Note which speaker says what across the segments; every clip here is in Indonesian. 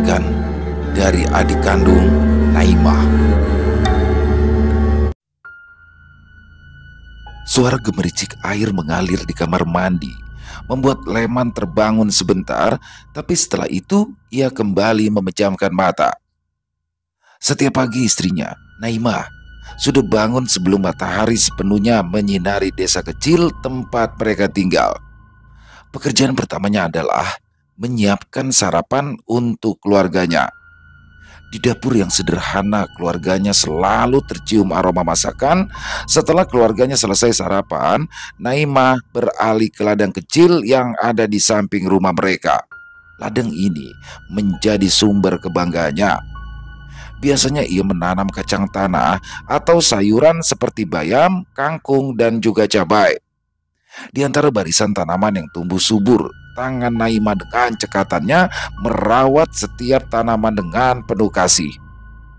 Speaker 1: disampaikan dari adik kandung Naimah. Suara gemericik air mengalir di kamar mandi membuat Leman terbangun sebentar, tapi setelah itu ia kembali memejamkan mata. Setiap pagi istrinya, Naimah, sudah bangun sebelum matahari sepenuhnya menyinari desa kecil tempat mereka tinggal. Pekerjaan pertamanya adalah menyiapkan sarapan untuk keluarganya. Di dapur yang sederhana, keluarganya selalu tercium aroma masakan. Setelah keluarganya selesai sarapan, Naimah beralih ke ladang kecil yang ada di samping rumah mereka. Ladang ini menjadi sumber kebanggaannya. Biasanya ia menanam kacang tanah atau sayuran seperti bayam, kangkung, dan juga cabai. Di antara barisan tanaman yang tumbuh subur, tangan Naimah dengan cekatannya merawat setiap tanaman dengan penuh kasih.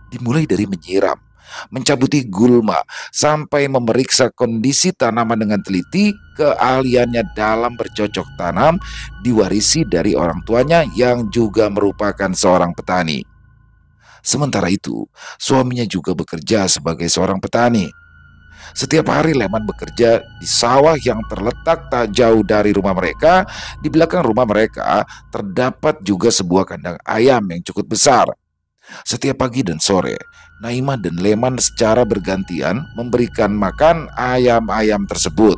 Speaker 1: Dimulai dari menyiram, mencabuti gulma, sampai memeriksa kondisi tanaman dengan teliti. Keahliannya dalam bercocok tanam diwarisi dari orang tuanya yang juga merupakan seorang petani. Sementara itu, suaminya juga bekerja sebagai seorang petani. Setiap hari Leman bekerja di sawah yang terletak tak jauh dari rumah mereka. Di belakang rumah mereka terdapat juga sebuah kandang ayam yang cukup besar. Setiap pagi dan sore, Naimah dan Leman secara bergantian memberikan makan ayam-ayam tersebut.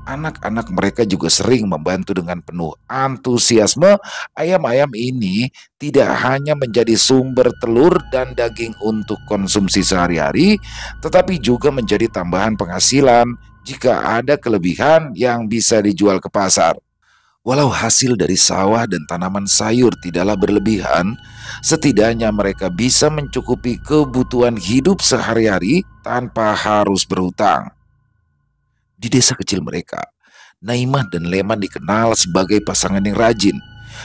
Speaker 1: Anak-anak mereka juga sering membantu dengan penuh antusiasme. Ayam-ayam ini tidak hanya menjadi sumber telur dan daging untuk konsumsi sehari-hari, tetapi juga menjadi tambahan penghasilan jika ada kelebihan yang bisa dijual ke pasar. Walau hasil dari sawah dan tanaman sayur tidaklah berlebihan, setidaknya mereka bisa mencukupi kebutuhan hidup sehari-hari tanpa harus berhutang. Di desa kecil mereka, Naimah dan Leman dikenal sebagai pasangan yang rajin.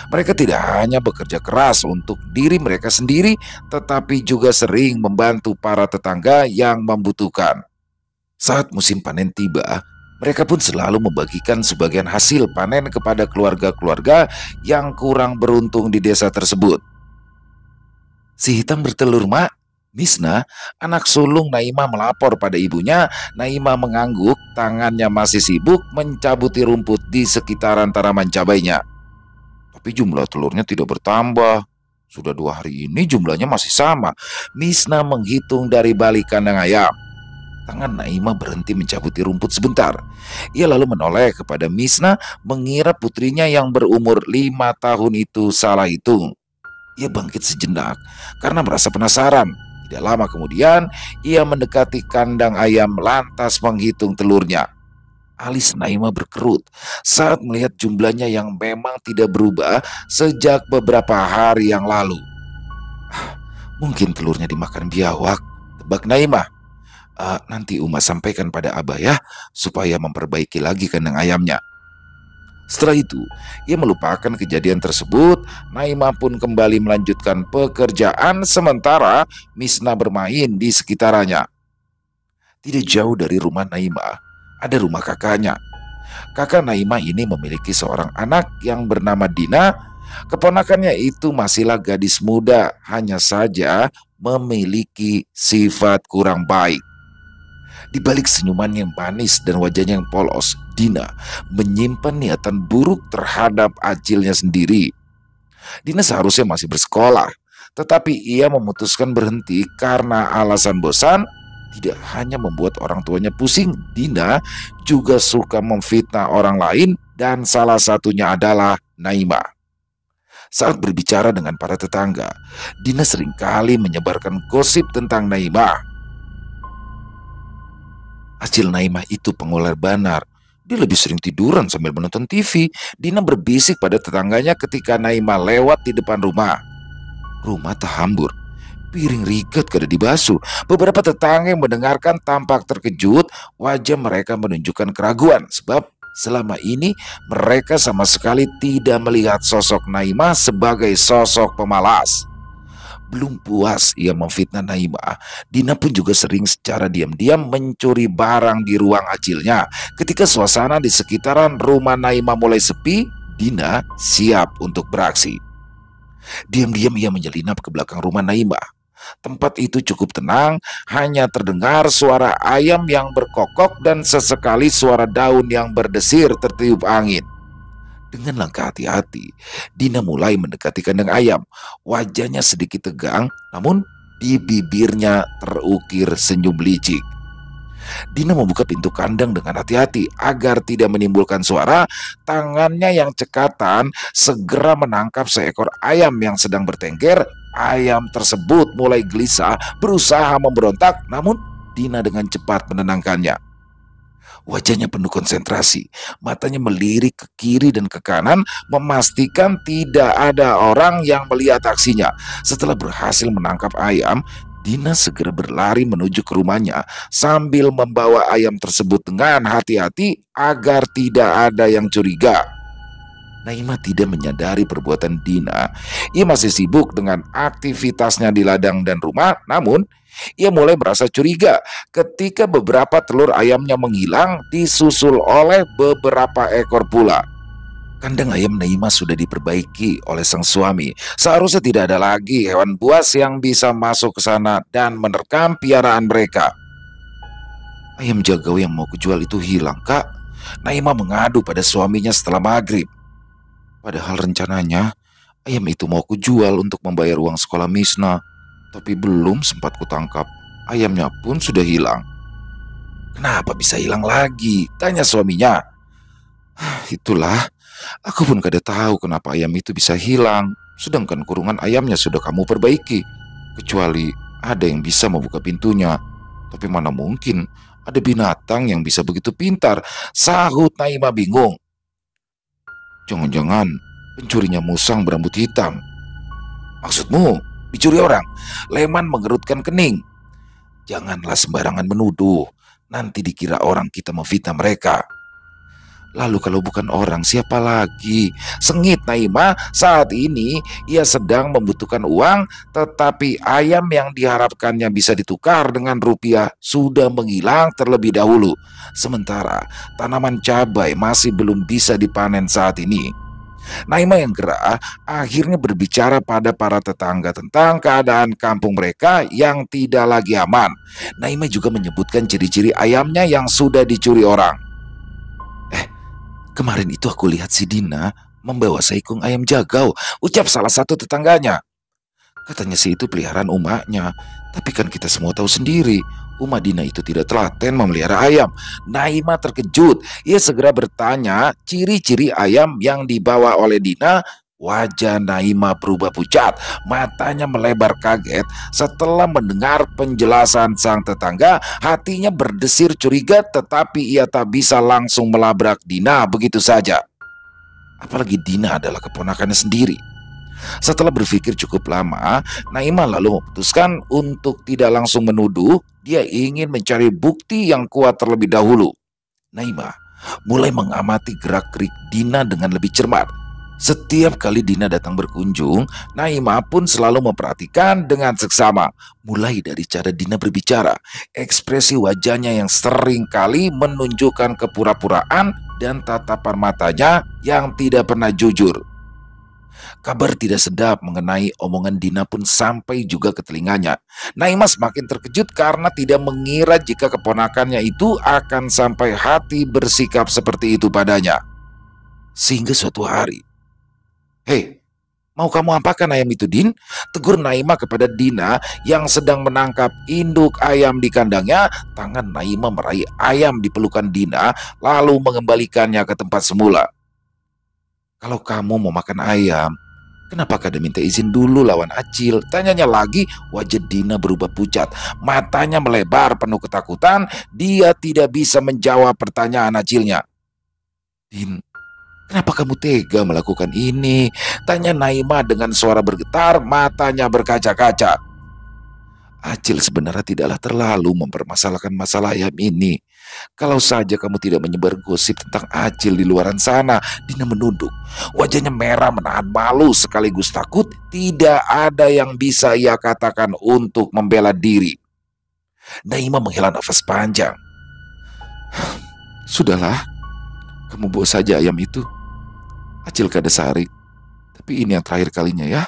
Speaker 1: Mereka tidak hanya bekerja keras untuk diri mereka sendiri, tetapi juga sering membantu para tetangga yang membutuhkan. Saat musim panen tiba, mereka pun selalu membagikan sebagian hasil panen kepada keluarga-keluarga yang kurang beruntung di desa tersebut. "Si hitam bertelur, Mak." Misna, anak sulung Naimah, melapor pada ibunya. Naimah mengangguk, tangannya masih sibuk mencabuti rumput di sekitaran tanaman cabainya. "Tapi jumlah telurnya tidak bertambah. Sudah 2 hari ini jumlahnya masih sama." Misna menghitung dari balik kandang ayam. Tangan Naimah berhenti mencabuti rumput sebentar. Ia lalu menoleh kepada Misna, mengira putrinya yang berumur 5 tahun itu salah hitung. Ia bangkit sejenak karena merasa penasaran. Tidak lama kemudian, ia mendekati kandang ayam lantas menghitung telurnya. Alis Naimah berkerut saat melihat jumlahnya yang memang tidak berubah sejak beberapa hari yang lalu. "Mungkin telurnya dimakan biawak," tebak Naimah. Nanti Uma sampaikan pada Abah ya, supaya memperbaiki lagi kandang ayamnya." Setelah itu, ia melupakan kejadian tersebut. Naimah pun kembali melanjutkan pekerjaan sementara Misna bermain di sekitarnya. Tidak jauh dari rumah Naimah, ada rumah kakaknya. Kakak Naimah ini memiliki seorang anak yang bernama Dina. Keponakannya itu masihlah gadis muda, hanya saja memiliki sifat kurang baik. Di balik senyuman yang manis dan wajahnya yang polos, Dina menyimpan niatan buruk terhadap acilnya sendiri. Dina seharusnya masih bersekolah, tetapi ia memutuskan berhenti karena alasan bosan. Tidak hanya membuat orang tuanya pusing, Dina juga suka memfitnah orang lain, dan salah satunya adalah Naimah. Saat berbicara dengan para tetangga, Dina seringkali menyebarkan gosip tentang Naimah. Acil Naimah itu pengular banar. Dia lebih sering tiduran sambil menonton TV. Dina berbisik pada tetangganya ketika Naimah lewat di depan rumah. Rumah terhambur, piring rigat kada dibasuh. Beberapa tetangga yang mendengarkan tampak terkejut. Wajah mereka menunjukkan keraguan, sebab selama ini mereka sama sekali tidak melihat sosok Naimah sebagai sosok pemalas. Belum puas ia memfitnah Naimah, Dina pun juga sering secara diam-diam mencuri barang di ruang acilnya. Ketika suasana di sekitaran rumah Naimah mulai sepi, Dina siap untuk beraksi. Diam-diam ia menyelinap ke belakang rumah Naimah. Tempat itu cukup tenang, hanya terdengar suara ayam yang berkokok dan sesekali suara daun yang berdesir tertiup angin. Dengan langkah hati-hati, Dina mulai mendekati kandang ayam. Wajahnya sedikit tegang, namun di bibirnya terukir senyum licik. Dina membuka pintu kandang dengan hati-hati agar tidak menimbulkan suara. Tangannya yang cekatan segera menangkap seekor ayam yang sedang bertengger. Ayam tersebut mulai gelisah, berusaha memberontak, namun Dina dengan cepat menenangkannya. Wajahnya penuh konsentrasi, matanya melirik ke kiri dan ke kanan, memastikan tidak ada orang yang melihat aksinya. Setelah berhasil menangkap ayam, Dina segera berlari menuju ke rumahnya sambil membawa ayam tersebut dengan hati-hati agar tidak ada yang curiga. Naima tidak menyadari perbuatan Dina. Ia masih sibuk dengan aktivitasnya di ladang dan rumah, namun ia mulai merasa curiga ketika beberapa telur ayamnya menghilang disusul oleh beberapa ekor pula. Kandang ayam Naima sudah diperbaiki oleh sang suami. Seharusnya tidak ada lagi hewan buas yang bisa masuk ke sana dan menerkam piaraan mereka. Ayam jago yang mau kujual itu hilang, Kak. Naima mengadu pada suaminya setelah maghrib. Padahal rencananya ayam itu mau kujual untuk membayar uang sekolah Misna. Tapi belum sempat kutangkap, ayamnya pun sudah hilang. Kenapa bisa hilang lagi? Tanya suaminya. Itulah, aku pun kada tahu kenapa ayam itu bisa hilang. Sedangkan kurungan ayamnya sudah kamu perbaiki. Kecuali ada yang bisa membuka pintunya. Tapi mana mungkin ada binatang yang bisa begitu pintar, sahut Naima bingung. Jangan-jangan pencurinya musang berambut hitam. Maksudmu dicuri orang? Leman mengerutkan kening. Janganlah sembarangan menuduh. Nanti dikira orang kita memfitnah mereka. Lalu kalau bukan orang, siapa lagi? Sengit Naima. Saat ini ia sedang membutuhkan uang, tetapi ayam yang diharapkannya bisa ditukar dengan rupiah sudah menghilang terlebih dahulu. Sementara tanaman cabai masih belum bisa dipanen saat ini. Naima yang gerah akhirnya berbicara pada para tetangga tentang keadaan kampung mereka yang tidak lagi aman. Naima juga menyebutkan ciri-ciri ayamnya yang sudah dicuri orang. Kemarin itu aku lihat si Dina membawa seekor ayam jagau, ucap salah satu tetangganya. Katanya si itu peliharaan umaknya, tapi kan kita semua tahu sendiri, umat Dina itu tidak telaten memelihara ayam. Naima terkejut, ia segera bertanya ciri-ciri ayam yang dibawa oleh Dina. Wajah Naima berubah pucat, matanya melebar kaget. Setelah mendengar penjelasan sang tetangga, hatinya berdesir curiga, tetapi ia tak bisa langsung melabrak Dina begitu saja. Apalagi Dina adalah keponakannya sendiri. Setelah berpikir cukup lama, Naima lalu memutuskan untuk tidak langsung menuduh. Dia ingin mencari bukti yang kuat terlebih dahulu. Naima mulai mengamati gerak-gerik Dina dengan lebih cermat. Setiap kali Dina datang berkunjung, Naima pun selalu memperhatikan dengan seksama. Mulai dari cara Dina berbicara, ekspresi wajahnya yang sering kali menunjukkan kepura-puraan, dan tatapan matanya yang tidak pernah jujur. Kabar tidak sedap mengenai omongan Dina pun sampai juga ke telinganya. Naima semakin terkejut karena tidak mengira jika keponakannya itu akan sampai hati bersikap seperti itu padanya. Sehingga suatu hari, "Hei, mau kamu apakan ayam itu, Din?" tegur Naima kepada Dina yang sedang menangkap induk ayam di kandangnya. Tangan Naima meraih ayam di pelukan Dina lalu mengembalikannya ke tempat semula. "Kalau kamu mau makan ayam, kenapa kada minta izin dulu lawan Acil?" tanyanya lagi. Wajah Dina berubah pucat, matanya melebar penuh ketakutan. Dia tidak bisa menjawab pertanyaan Acilnya. "Din, kenapa kamu tega melakukan ini?" tanya Naima dengan suara bergetar, matanya berkaca-kaca. "Acil sebenarnya tidaklah terlalu mempermasalahkan masalah ayam ini. Kalau saja kamu tidak menyebar gosip tentang Acil di luaran sana." Dina menunduk. Wajahnya merah menahan malu sekaligus takut. Tidak ada yang bisa ia katakan untuk membela diri. Naima menghela nafas panjang. "Sudahlah, kamu bawa saja ayam itu. Acil kada sarik. Tapi ini yang terakhir kalinya ya."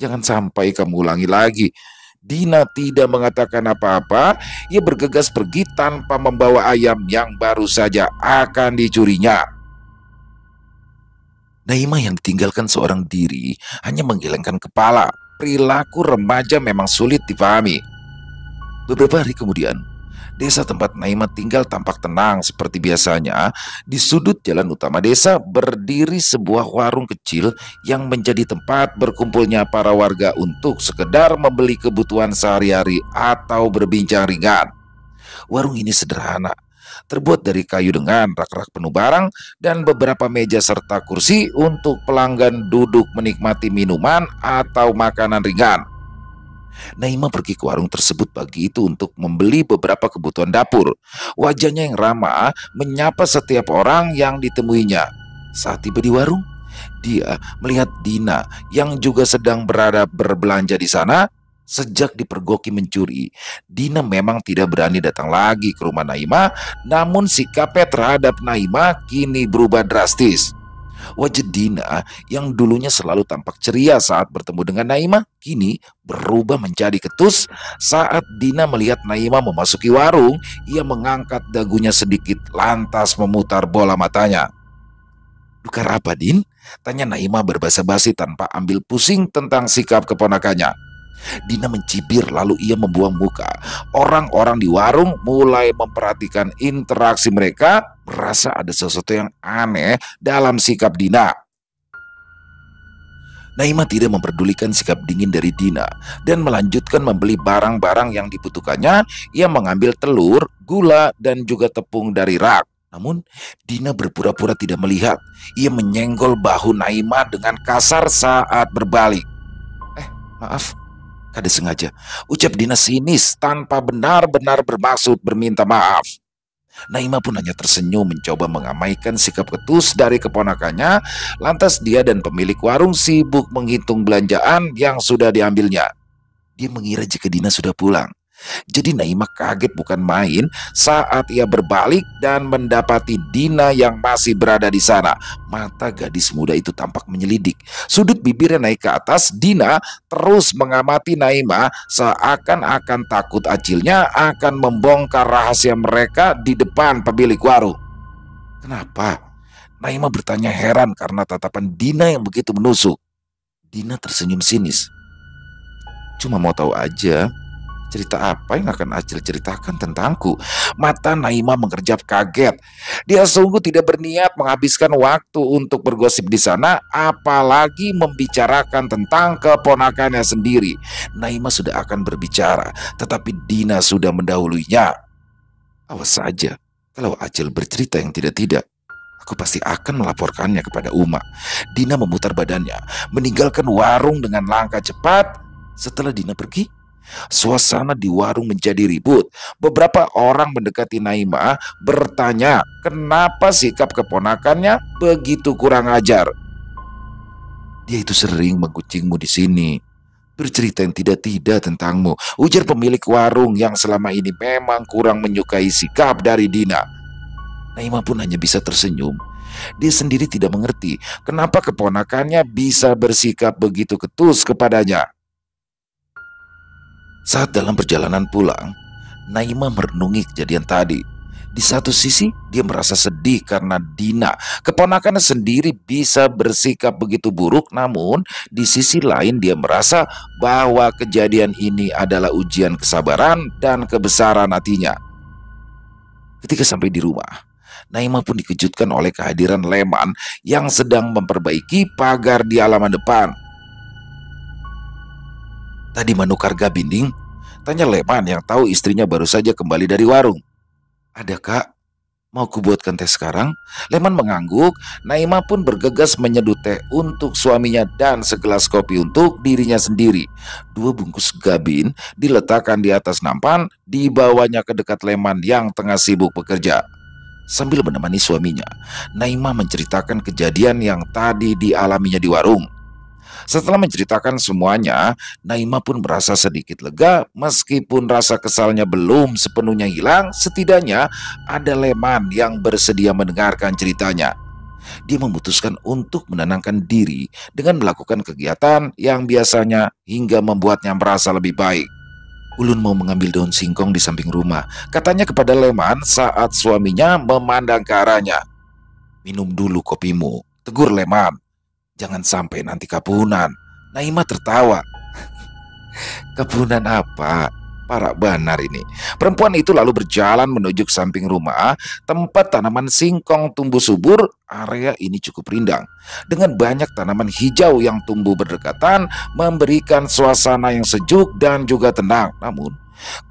Speaker 1: Jangan sampai kamu ulangi lagi. Dina tidak mengatakan apa-apa. Ia bergegas pergi tanpa membawa ayam yang baru saja akan dicurinya. Naimah yang ditinggalkan seorang diri hanya menggelengkan kepala. Perilaku remaja memang sulit dipahami. Beberapa hari kemudian, desa tempat Naimah tinggal tampak tenang seperti biasanya. Di sudut jalan utama desa berdiri sebuah warung kecil yang menjadi tempat berkumpulnya para warga untuk sekedar membeli kebutuhan sehari-hari atau berbincang ringan. Warung ini sederhana, terbuat dari kayu dengan rak-rak penuh barang dan beberapa meja serta kursi untuk pelanggan duduk menikmati minuman atau makanan ringan. Naima pergi ke warung tersebut pagi itu untuk membeli beberapa kebutuhan dapur. Wajahnya yang ramah menyapa setiap orang yang ditemuinya. Saat tiba di warung, dia melihat Dina yang juga sedang berada berbelanja di sana. Sejak dipergoki mencuri, Dina memang tidak berani datang lagi ke rumah Naima, namun sikapnya terhadap Naima kini berubah drastis. Wajah Dina yang dulunya selalu tampak ceria saat bertemu dengan Naima, kini berubah menjadi ketus saat Dina melihat Naima memasuki warung. Ia mengangkat dagunya sedikit lantas memutar bola matanya. "Tukar apa, Din?" tanya Naima berbasa-basi tanpa ambil pusing tentang sikap keponakannya. Dina mencibir lalu ia membuang muka. Orang-orang di warung mulai memperhatikan interaksi mereka, merasa ada sesuatu yang aneh dalam sikap Dina. Naima tidak memperdulikan sikap dingin dari Dina dan melanjutkan membeli barang-barang yang dibutuhkannya. Ia mengambil telur, gula, dan juga tepung dari rak. Namun Dina berpura-pura tidak melihat. Ia menyenggol bahu Naima dengan kasar saat berbalik. Maaf, kada sengaja," ucap Dina sinis tanpa benar-benar bermaksud berminta maaf. Naima pun hanya tersenyum mencoba mengamaikan sikap ketus dari keponakannya. Lantas dia dan pemilik warung sibuk menghitung belanjaan yang sudah diambilnya. Dia mengira jika Dina sudah pulang. Jadi Naima kaget bukan main saat ia berbalik dan mendapati Dina yang masih berada di sana. Mata gadis muda itu tampak menyelidik. Sudut bibirnya naik ke atas. Dina terus mengamati Naima seakan-akan takut acilnya akan membongkar rahasia mereka di depan pemilik warung. "Kenapa?" Naima bertanya heran karena tatapan Dina yang begitu menusuk. Dina tersenyum sinis. "Cuma mau tahu aja. Cerita apa yang akan Acil ceritakan tentangku?" Mata Naima mengerjap kaget. Dia sungguh tidak berniat menghabiskan waktu untuk bergosip di sana, apalagi membicarakan tentang keponakannya sendiri. Naima sudah akan berbicara, tetapi Dina sudah mendahulunya. "Awas saja, kalau Acil bercerita yang tidak-tidak, aku pasti akan melaporkannya kepada Uma." Dina memutar badannya, meninggalkan warung dengan langkah cepat. Setelah Dina pergi, suasana di warung menjadi ribut. Beberapa orang mendekati Naima bertanya kenapa sikap keponakannya begitu kurang ajar. "Dia itu sering mengkucingmu di sini, bercerita yang tidak-tidak tentangmu," ujar pemilik warung yang selama ini memang kurang menyukai sikap dari Dina. Naima pun hanya bisa tersenyum. Dia sendiri tidak mengerti kenapa keponakannya bisa bersikap begitu ketus kepadanya. Saat dalam perjalanan pulang, Naima merenungi kejadian tadi. Di satu sisi, dia merasa sedih karena Dina, keponakannya sendiri, bisa bersikap begitu buruk. Namun, di sisi lain dia merasa bahwa kejadian ini adalah ujian kesabaran dan kebesaran hatinya. Ketika sampai di rumah, Naima pun dikejutkan oleh kehadiran Leman yang sedang memperbaiki pagar di halaman depan. "Tadi menukar gabinding?" tanya Leman yang tahu istrinya baru saja kembali dari warung. "Ada, Kak. Mau kubuatkan teh sekarang?" Leman mengangguk. Naima pun bergegas menyeduh teh untuk suaminya dan segelas kopi untuk dirinya sendiri. 2 bungkus gabin diletakkan di atas nampan, dibawanya ke dekat Leman yang tengah sibuk bekerja. Sambil menemani suaminya, Naima menceritakan kejadian yang tadi dialaminya di warung. Setelah menceritakan semuanya, Naima pun merasa sedikit lega. Meskipun rasa kesalnya belum sepenuhnya hilang, setidaknya ada Leman yang bersedia mendengarkan ceritanya. Dia memutuskan untuk menenangkan diri dengan melakukan kegiatan yang biasanya hingga membuatnya merasa lebih baik. Ulun mau mengambil daun singkong di samping rumah, katanya kepada Leman saat suaminya memandang ke arahnya. Minum dulu kopimu, tegur Leman. Jangan sampai nanti kapunan. Naima tertawa. Kebunan apa? Parah benar ini. Perempuan itu lalu berjalan menuju ke samping rumah, tempat tanaman singkong tumbuh subur. Area ini cukup rindang, dengan banyak tanaman hijau yang tumbuh berdekatan, memberikan suasana yang sejuk dan juga tenang. Namun,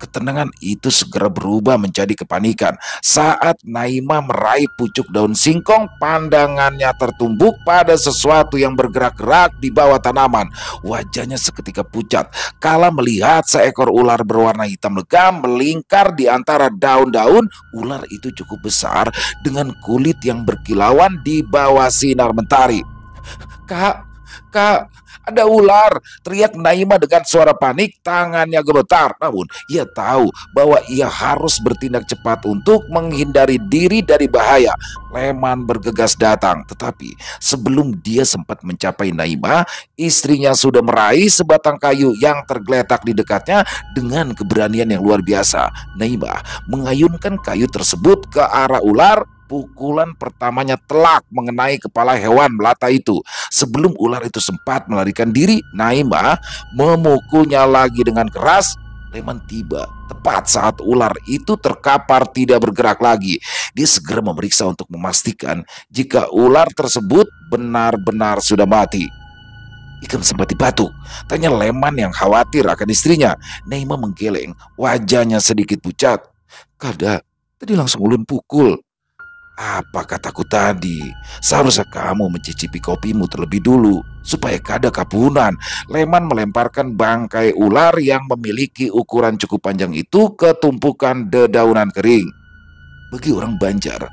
Speaker 1: ketenangan itu segera berubah menjadi kepanikan saat Naima meraih pucuk daun singkong. Pandangannya tertumbuk pada sesuatu yang bergerak-gerak di bawah tanaman. Wajahnya seketika pucat kala melihat seekor ular berwarna hitam legam melingkar di antara daun-daun. Ular itu cukup besar dengan kulit yang berkilauan di bawah sinar mentari. Kak, kak, ada ular, teriak Naima dengan suara panik. Tangannya gemetar, namun ia tahu bahwa ia harus bertindak cepat untuk menghindari diri dari bahaya. Leman bergegas datang, tetapi sebelum dia sempat mencapai Naima, istrinya sudah meraih sebatang kayu yang tergeletak di dekatnya. Dengan keberanian yang luar biasa, Naima mengayunkan kayu tersebut ke arah ular. Pukulan pertamanya telak mengenai kepala hewan melata itu. Sebelum ular itu sempat melarikan diri, Naima memukulnya lagi dengan keras. Leman tiba tepat saat ular itu terkapar tidak bergerak lagi. Dia segera memeriksa untuk memastikan jika ular tersebut benar-benar sudah mati. Ikam sempat dibatuk, tanya Leman yang khawatir akan istrinya. Naima menggeleng, wajahnya sedikit pucat. Kada, tadi langsung ulun pukul. Apa kataku tadi? Seharusnya kamu mencicipi kopimu terlebih dulu, supaya kada kapunan. Leman melemparkan bangkai ular yang memiliki ukuran cukup panjang itu ke tumpukan dedaunan kering. Bagi orang Banjar,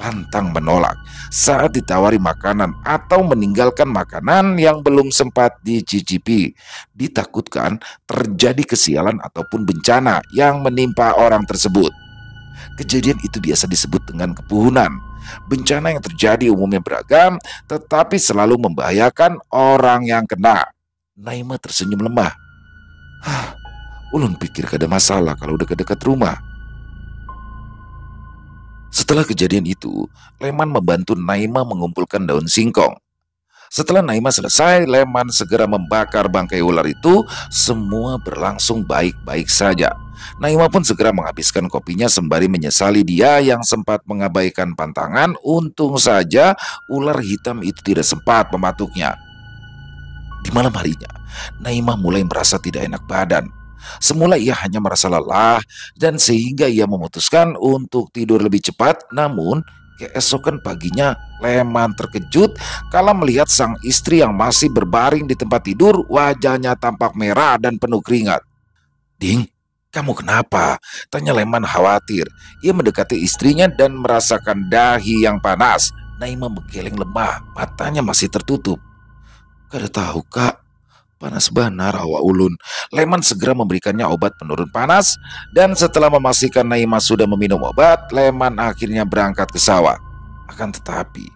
Speaker 1: pantang menolak saat ditawari makanan atau meninggalkan makanan yang belum sempat dicicipi. Ditakutkan terjadi kesialan ataupun bencana yang menimpa orang tersebut. Kejadian itu biasa disebut dengan kepuhunan. Bencana yang terjadi umumnya beragam, tetapi selalu membahayakan orang yang kena. Naima tersenyum lemah. Ulun pikir kada masalah kalau dekat-dekat rumah. Setelah kejadian itu, Leman membantu Naima mengumpulkan daun singkong. Setelah Naima selesai, Leman segera membakar bangkai ular itu. Semua berlangsung baik-baik saja. Naima pun segera menghabiskan kopinya sembari menyesali dia yang sempat mengabaikan pantangan. Untung saja ular hitam itu tidak sempat mematuknya. Di malam harinya, Naima mulai merasa tidak enak badan. Semula ia hanya merasa lelah dan sehingga ia memutuskan untuk tidur lebih cepat. Namun keesokan paginya Leman terkejut kala melihat sang istri yang masih berbaring di tempat tidur. Wajahnya tampak merah dan penuh keringat. Ding, kamu kenapa? Tanya Leman khawatir. Ia mendekati istrinya dan merasakan dahi yang panas. Naima menggeleng lemah, matanya masih tertutup. Kada tahu kak, panas benar hawa ulun. Leman segera memberikannya obat penurun panas. Dan setelah memastikan Naima sudah meminum obat, Leman akhirnya berangkat ke sawah. Akan tetapi,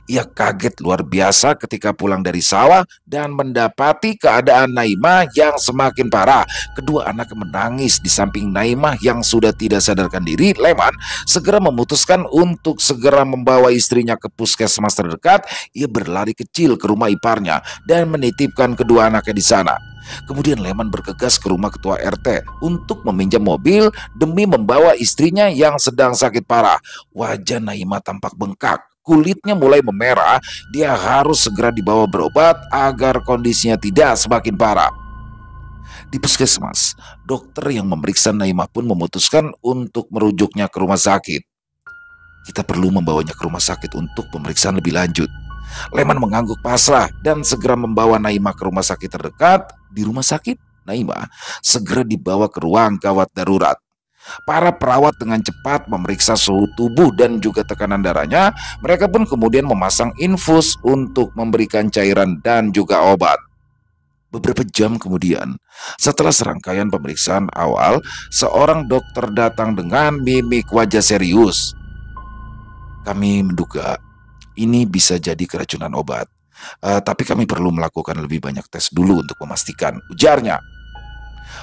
Speaker 1: ia kaget luar biasa ketika pulang dari sawah dan mendapati keadaan Naima yang semakin parah. Kedua anak menangis di samping Naima yang sudah tidak sadarkan diri. Leman segera memutuskan untuk segera membawa istrinya ke puskesmas terdekat. Ia berlari kecil ke rumah iparnya dan menitipkan kedua anaknya di sana. Kemudian Leman bergegas ke rumah ketua RT untuk meminjam mobil demi membawa istrinya yang sedang sakit parah. Wajah Naima tampak bengkak, kulitnya mulai memerah. Dia harus segera dibawa berobat agar kondisinya tidak semakin parah. Di puskesmas, dokter yang memeriksa Naima pun memutuskan untuk merujuknya ke rumah sakit. Kita perlu membawanya ke rumah sakit untuk pemeriksaan lebih lanjut. Leman mengangguk pasrah dan segera membawa Naima ke rumah sakit terdekat. Di rumah sakit, Naima segera dibawa ke ruang gawat darurat. Para perawat dengan cepat memeriksa suhu tubuh dan juga tekanan darahnya. Mereka pun kemudian memasang infus untuk memberikan cairan dan juga obat. Beberapa jam kemudian, setelah serangkaian pemeriksaan awal, seorang dokter datang dengan mimik wajah serius. Kami menduga ini bisa jadi keracunan obat. Tapi kami perlu melakukan lebih banyak tes dulu untuk memastikan, ujarnya.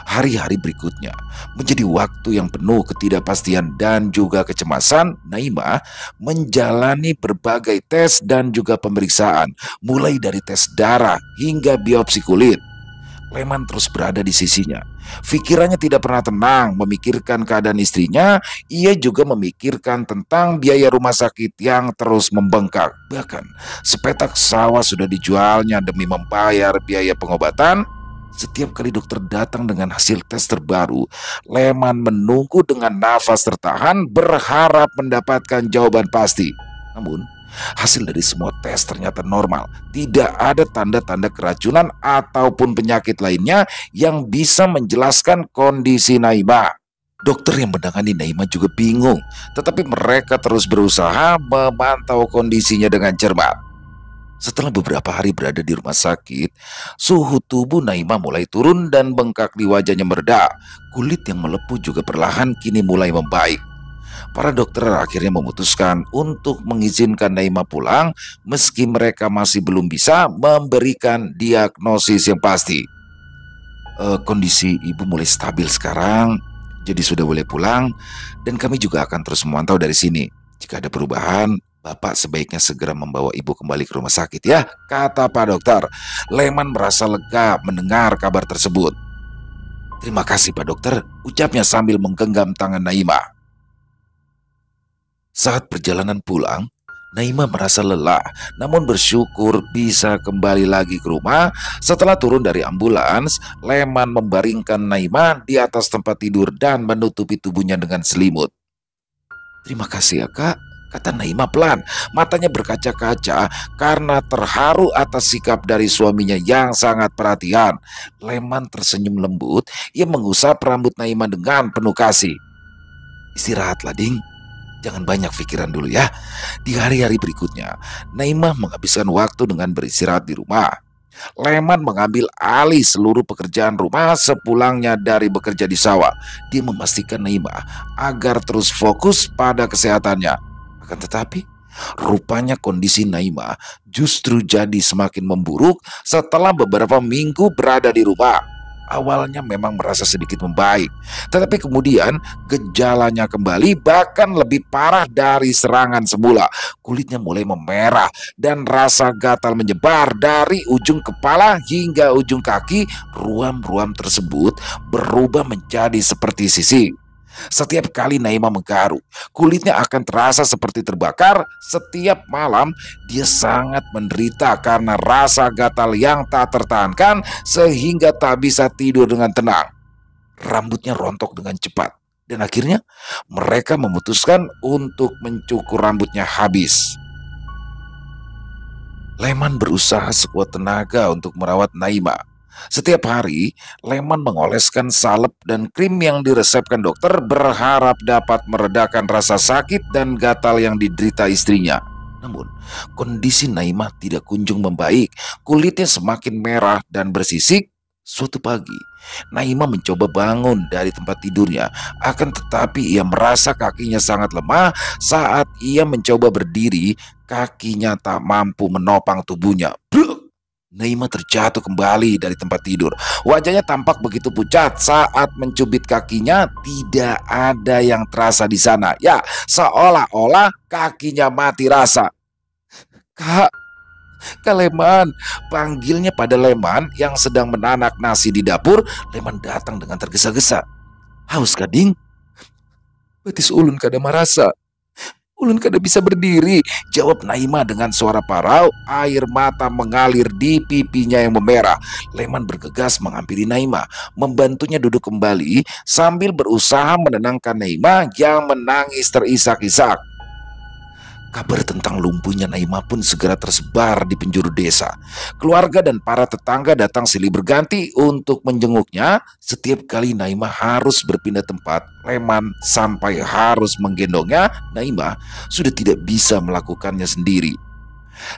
Speaker 1: Hari-hari berikutnya menjadi waktu yang penuh ketidakpastian dan juga kecemasan. Naima menjalani berbagai tes dan juga pemeriksaan, mulai dari tes darah hingga biopsi kulit. Leman terus berada di sisinya. Pikirannya tidak pernah tenang memikirkan keadaan istrinya. Ia juga memikirkan tentang biaya rumah sakit yang terus membengkak. Bahkan sepetak sawah sudah dijualnya demi membayar biaya pengobatan. Setiap kali dokter datang dengan hasil tes terbaru, Leman menunggu dengan nafas tertahan, berharap mendapatkan jawaban pasti. Namun, hasil dari semua tes ternyata normal. Tidak ada tanda-tanda keracunan ataupun penyakit lainnya yang bisa menjelaskan kondisi Naima. Dokter yang menangani Naima juga bingung, tetapi mereka terus berusaha memantau kondisinya dengan cermat. Setelah beberapa hari berada di rumah sakit, suhu tubuh Naima mulai turun dan bengkak di wajahnya mereda. Kulit yang melepuh juga perlahan kini mulai membaik. Para dokter akhirnya memutuskan untuk mengizinkan Naima pulang meski mereka masih belum bisa memberikan diagnosis yang pasti. Kondisi ibu mulai stabil sekarang, jadi sudah boleh pulang dan kami juga akan terus memantau dari sini. Jika ada perubahan, Bapak sebaiknya segera membawa ibu kembali ke rumah sakit ya, kata Pak Dokter. Leman merasa lega mendengar kabar tersebut. Terima kasih Pak Dokter, ucapnya sambil menggenggam tangan Naima. Saat perjalanan pulang, Naima merasa lelah, namun bersyukur bisa kembali lagi ke rumah. Setelah turun dari ambulans, Leman membaringkan Naima di atas tempat tidur dan menutupi tubuhnya dengan selimut. Terima kasih ya kak, kata Naima pelan. Matanya berkaca-kaca karena terharu atas sikap dari suaminya yang sangat perhatian. Leman tersenyum lembut. Ia mengusap rambut Naima dengan penuh kasih. Istirahatlah Ding, jangan banyak pikiran dulu ya. Di hari-hari berikutnya, Naima menghabiskan waktu dengan beristirahat di rumah. Leman mengambil alih seluruh pekerjaan rumah sepulangnya dari bekerja di sawah. Dia memastikan Naima agar terus fokus pada kesehatannya. Akan tetapi, rupanya kondisi Naima justru jadi semakin memburuk setelah beberapa minggu berada di rumah. Awalnya memang merasa sedikit membaik, tetapi kemudian gejalanya kembali bahkan lebih parah dari serangan semula. Kulitnya mulai memerah dan rasa gatal menyebar dari ujung kepala hingga ujung kaki. Ruam-ruam tersebut berubah menjadi seperti sisik. Setiap kali Naima menggaruk, kulitnya akan terasa seperti terbakar. Setiap malam dia sangat menderita karena rasa gatal yang tak tertahankan sehingga tak bisa tidur dengan tenang. Rambutnya rontok dengan cepat dan akhirnya mereka memutuskan untuk mencukur rambutnya habis. Leman berusaha sekuat tenaga untuk merawat Naima. Setiap hari, Leman mengoleskan salep dan krim yang diresepkan dokter berharap dapat meredakan rasa sakit dan gatal yang diderita istrinya. Namun, kondisi Naima tidak kunjung membaik. Kulitnya semakin merah dan bersisik. Suatu pagi, Naima mencoba bangun dari tempat tidurnya. Akan tetapi ia merasa kakinya sangat lemah. Saat ia mencoba berdiri, kakinya tak mampu menopang tubuhnya. Naima terjatuh kembali dari tempat tidur. Wajahnya tampak begitu pucat. Saat mencubit kakinya, tidak ada yang terasa di sana. Ya, seolah-olah kakinya mati rasa. Kak, Kak Leman, panggilnya pada Leman yang sedang menanak nasi di dapur. Leman datang dengan tergesa-gesa. Haus Kading? Betis ulun kada marasa. Ulun kada bisa berdiri, jawab Naima dengan suara parau. Air mata mengalir di pipinya yang memerah. Leman bergegas menghampiri Naima, membantunya duduk kembali sambil berusaha menenangkan Naima yang menangis terisak-isak. Kabar tentang lumpuhnya Naima pun segera tersebar di penjuru desa. Keluarga dan para tetangga datang silih berganti untuk menjenguknya. Setiap kali Naima harus berpindah tempat, Leman sampai harus menggendongnya. Naima sudah tidak bisa melakukannya sendiri.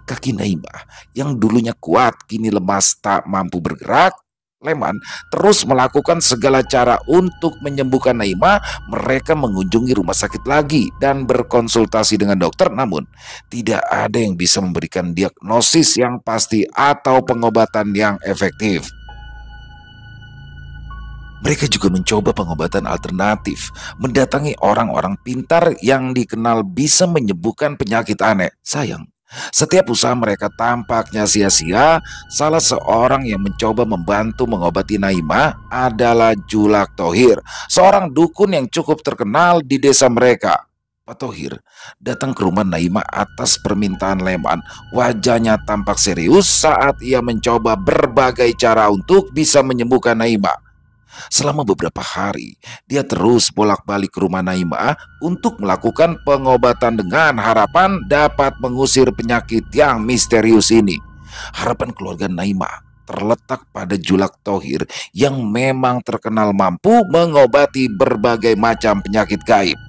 Speaker 1: Kaki Naima yang dulunya kuat kini lemas tak mampu bergerak. Leman terus melakukan segala cara untuk menyembuhkan Naima. Mereka mengunjungi rumah sakit lagi dan berkonsultasi dengan dokter, namun tidak ada yang bisa memberikan diagnosis yang pasti atau pengobatan yang efektif. Mereka juga mencoba pengobatan alternatif, mendatangi orang-orang pintar yang dikenal bisa menyembuhkan penyakit aneh. Sayang, setiap usaha mereka tampaknya sia-sia. Salah seorang yang mencoba membantu mengobati Naima adalah Julak Tohir, seorang dukun yang cukup terkenal di desa mereka. Pak Tohir datang ke rumah Naima atas permintaan Leman. Wajahnya tampak serius saat ia mencoba berbagai cara untuk bisa menyembuhkan Naima. Selama beberapa hari, dia terus bolak-balik ke rumah Naima untuk melakukan pengobatan dengan harapan dapat mengusir penyakit yang misterius ini. Harapan keluarga Naima terletak pada Julak Tohir yang memang terkenal mampu mengobati berbagai macam penyakit gaib.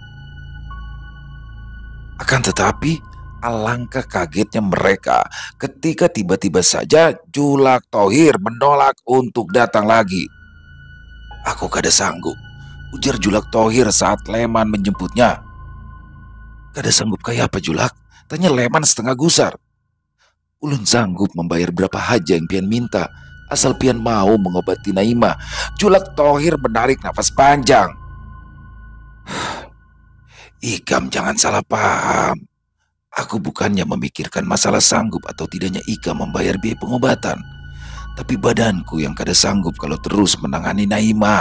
Speaker 1: Akan tetapi, alangkah kagetnya mereka ketika tiba-tiba saja Julak Tohir menolak untuk datang lagi. "Aku kada sanggup," ujar Julak Tohir saat Leman menjemputnya. "Kada sanggup kayak apa, Julak?" tanya Leman setengah gusar. "Ulun sanggup membayar berapa haja yang pian minta, asal pian mau mengobati Naima." Julak Tohir menarik nafas panjang. "Ikam jangan salah paham. Aku bukannya memikirkan masalah sanggup atau tidaknya Ikam membayar biaya pengobatan. Tapi badanku yang kada sanggup kalau terus menangani Naima."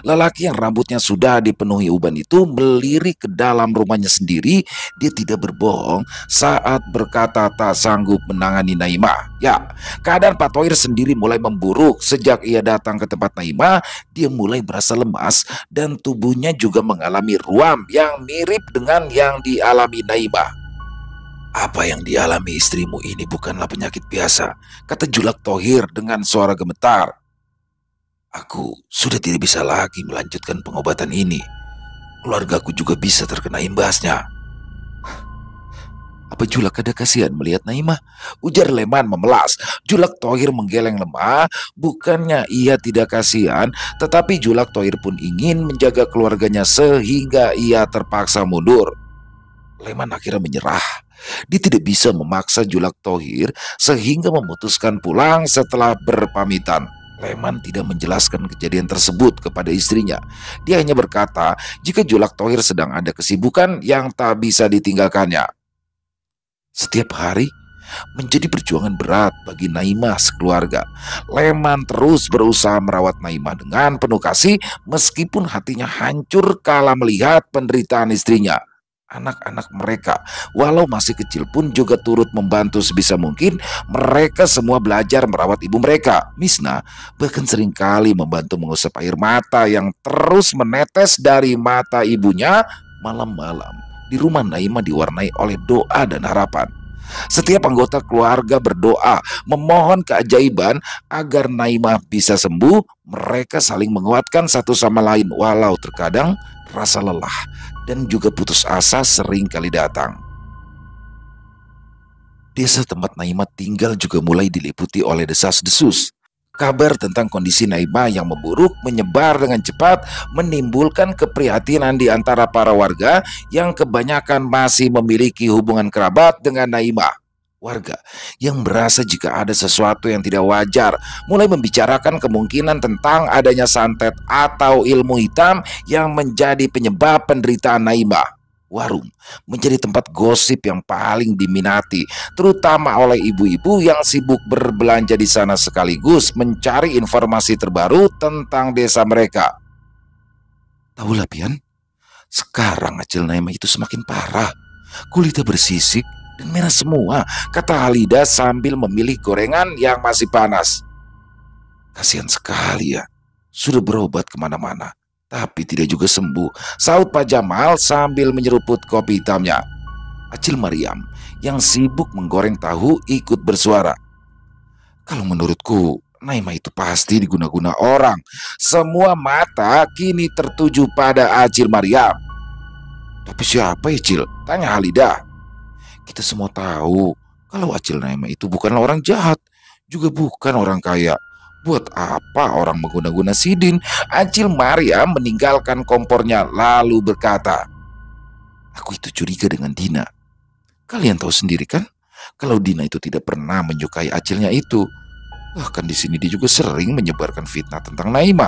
Speaker 1: Lelaki yang rambutnya sudah dipenuhi uban itu melirik ke dalam rumahnya sendiri. Dia tidak berbohong saat berkata tak sanggup menangani Naima. Ya, keadaan Pak Tohir sendiri mulai memburuk. Sejak ia datang ke tempat Naima, dia mulai merasa lemas dan tubuhnya juga mengalami ruam yang mirip dengan yang dialami Naima. "Apa yang dialami istrimu ini bukanlah penyakit biasa," kata Julak Tohir dengan suara gemetar. "Aku sudah tidak bisa lagi melanjutkan pengobatan ini. Keluargaku juga bisa terkena imbasnya." "Apa Julak ada kasihan melihat Naima?" ujar Leman memelas. Julak Tohir menggeleng lemah. Bukannya ia tidak kasihan, tetapi Julak Tohir pun ingin menjaga keluarganya sehingga ia terpaksa mundur. Leman akhirnya menyerah. Dia tidak bisa memaksa Julak Tohir sehingga memutuskan pulang setelah berpamitan. Leman tidak menjelaskan kejadian tersebut kepada istrinya. Dia hanya berkata jika Julak Tohir sedang ada kesibukan yang tak bisa ditinggalkannya. Setiap hari menjadi perjuangan berat bagi Naima sekeluarga. Leman terus berusaha merawat Naima dengan penuh kasih meskipun hatinya hancur kala melihat penderitaan istrinya. Anak-anak mereka, walau masih kecil pun juga turut membantu sebisa mungkin. Mereka semua belajar merawat ibu mereka. Misna bahkan seringkali membantu mengusap air mata yang terus menetes dari mata ibunya. Malam-malam di rumah Naima diwarnai oleh doa dan harapan. Setiap anggota keluarga berdoa memohon keajaiban agar Naima bisa sembuh. Mereka saling menguatkan satu sama lain walau terkadang rasa lelah dan juga putus asa sering kali datang. Desa tempat Naima tinggal juga mulai diliputi oleh desas-desus. Kabar tentang kondisi Naima yang memburuk menyebar dengan cepat, menimbulkan keprihatinan di antara para warga yang kebanyakan masih memiliki hubungan kerabat dengan Naima. Warga yang merasa jika ada sesuatu yang tidak wajar mulai membicarakan kemungkinan tentang adanya santet atau ilmu hitam yang menjadi penyebab penderitaan Naima. Warung menjadi tempat gosip yang paling diminati, terutama oleh ibu-ibu yang sibuk berbelanja di sana sekaligus mencari informasi terbaru tentang desa mereka. "Tahulah Pian, sekarang Acil Naima itu semakin parah. Kulitnya bersisik dan merah semua," kata Halida sambil memilih gorengan yang masih panas. "Kasihan sekali ya, sudah berobat kemana-mana, tapi tidak juga sembuh," saut Pak Jamal sambil menyeruput kopi hitamnya. Acil Mariam yang sibuk menggoreng tahu ikut bersuara. "Kalau menurutku, Naima itu pasti diguna-guna orang." Semua mata kini tertuju pada Acil Mariam. "Tapi siapa ya, Cil?" tanya Halida. "Kita semua tahu kalau Acil Naima itu bukanlah orang jahat, juga bukan orang kaya. Buat apa orang mengguna-guna sidin? Acil Maria meninggalkan kompornya lalu berkata, "Aku itu curiga dengan Dina. Kalian tahu sendiri kan, kalau Dina itu tidak pernah menyukai Acilnya itu. Bahkan di sini dia juga sering menyebarkan fitnah tentang Naima."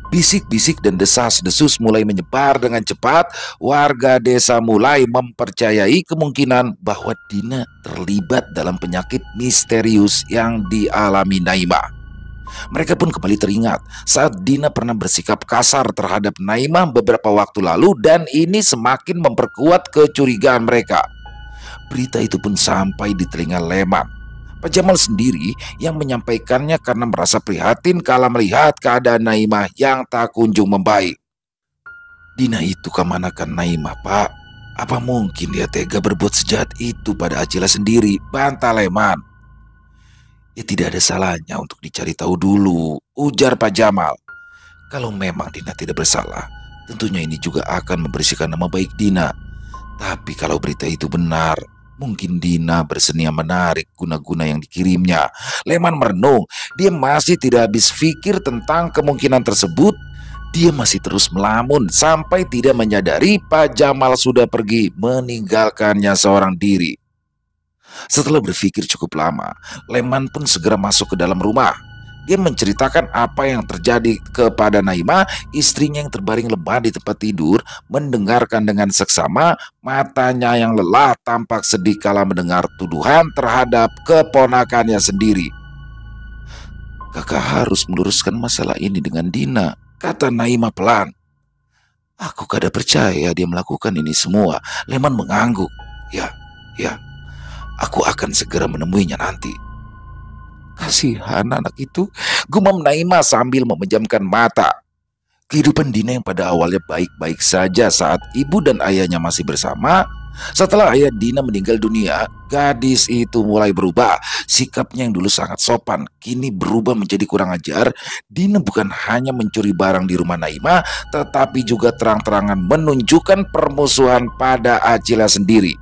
Speaker 1: Bisik-bisik dan desas-desus mulai menyebar dengan cepat. Warga desa mulai mempercayai kemungkinan bahwa Dina terlibat dalam penyakit misterius yang dialami Naima. Mereka pun kembali teringat saat Dina pernah bersikap kasar terhadap Naima beberapa waktu lalu, dan ini semakin memperkuat kecurigaan mereka. Berita itu pun sampai di telinga Leman. Pak Jamal sendiri yang menyampaikannya karena merasa prihatin kala melihat keadaan Naimah yang tak kunjung membaik. "Dina itu kemanakan Naimah, Pak? Apa mungkin dia tega berbuat sejahat itu pada Acila sendiri?" bantah Leman. "Ya tidak ada salahnya untuk dicari tahu dulu," ujar Pak Jamal. "Kalau memang Dina tidak bersalah, tentunya ini juga akan membersihkan nama baik Dina. Tapi kalau berita itu benar, mungkin Dina bersedia menarik guna-guna yang dikirimnya." Leman merenung. Dia masih tidak habis pikir tentang kemungkinan tersebut. Dia masih terus melamun sampai tidak menyadari Pak Jamal sudah pergi meninggalkannya seorang diri. Setelah berpikir cukup lama, Leman pun segera masuk ke dalam rumah. Dia menceritakan apa yang terjadi kepada Naima, istrinya yang terbaring lemah di tempat tidur, mendengarkan dengan seksama. Matanya yang lelah tampak sedih kala mendengar tuduhan terhadap keponakannya sendiri. "Kakak harus meluruskan masalah ini dengan Dina," kata Naima pelan. "Aku kada percaya dia melakukan ini semua." Leman mengangguk. Ya, aku akan segera menemuinya nanti." "Kasihan anak itu," gumam Naima sambil memejamkan mata. Kehidupan Dina yang pada awalnya baik-baik saja saat ibu dan ayahnya masih bersama. Setelah ayah Dina meninggal dunia, gadis itu mulai berubah. Sikapnya yang dulu sangat sopan kini berubah menjadi kurang ajar. Dina bukan hanya mencuri barang di rumah Naima, tetapi juga terang-terangan menunjukkan permusuhan pada Acila sendiri.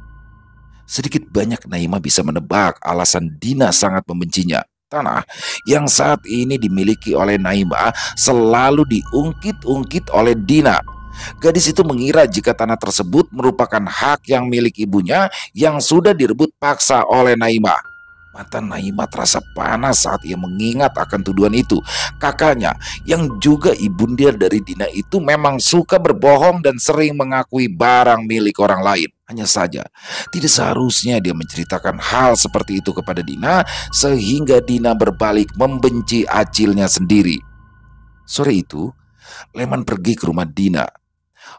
Speaker 1: Sedikit banyak Naima bisa menebak alasan Dina sangat membencinya. Tanah yang saat ini dimiliki oleh Naima selalu diungkit-ungkit oleh Dina. Gadis itu mengira jika tanah tersebut merupakan hak yang milik ibunya yang sudah direbut paksa oleh Naima. Mata Naima terasa panas saat ia mengingat akan tuduhan itu. Kakaknya yang juga ibunda dari Dina itu memang suka berbohong dan sering mengakui barang milik orang lain. Hanya saja tidak seharusnya dia menceritakan hal seperti itu kepada Dina, sehingga Dina berbalik membenci Acilnya sendiri. Sore itu, Leman pergi ke rumah Dina.